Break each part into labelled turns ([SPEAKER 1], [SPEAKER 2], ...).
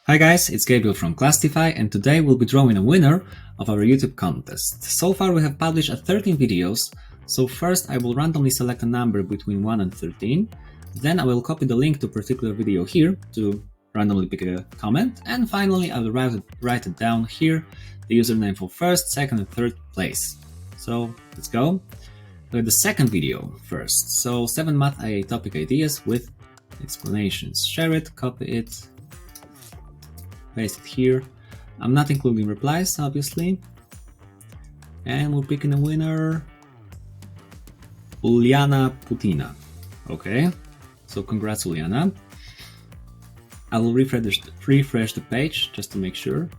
[SPEAKER 1] Hi guys, it's Gabriel from Clastify, and today we'll be drawing a winner of our YouTube contest. So far we have published 13 videos, so first I will randomly select a number between 1 and 13, then I will copy the link to a particular video here to randomly pick a comment, and finally I will write it down here, the username for first, second and third place. So let's go. The second video first, so 7 math IA topic ideas with explanations. Share it, copy it, paste it here. I'm not including replies, obviously. And we're picking a winner, Uliana Putina. Okay, so congrats, Uliana. I will refresh the page just to make sure.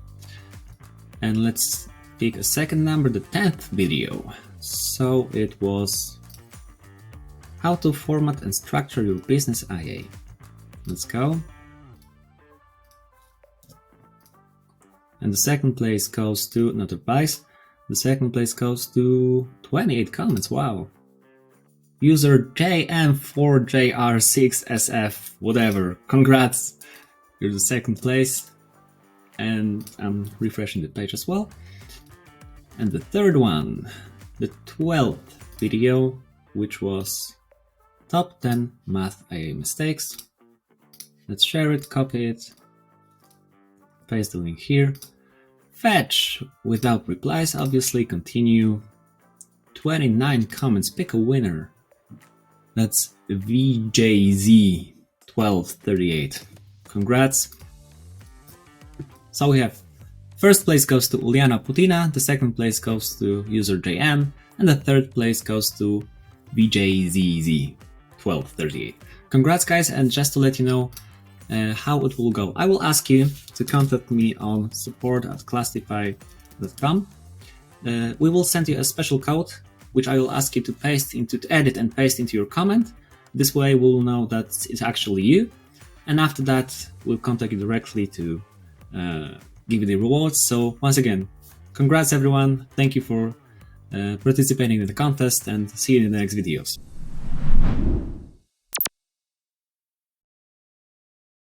[SPEAKER 1] And let's pick a second number, the 10th video. So it was how to format and structure your business IA. Let's go. And the second place goes to, not replies, the second place goes to 28 comments, wow. User JM4JR6SF, whatever, congrats, you're the second place. And I'm refreshing the page as well. And the third one, the 12th video, which was top 10 math IA mistakes. Let's share it, copy it, paste the link here. Fetch without replies, obviously, continue. 29 comments, pick a winner. That's VJZ1238. Congrats. So we have first place goes to Uliana Putina, the second place goes to user JM, and the third place goes to VJZZ1238. Congrats guys, and just to let you know how it will go. I will ask you to contact me on support@clastify.com. We will send you a special code, which I will ask you to edit and paste into your comment. This way we'll know that it's actually you. And after that, we'll contact you directly to give you the rewards. So once again, congrats everyone. Thank you for participating in the contest, and see you in the next videos.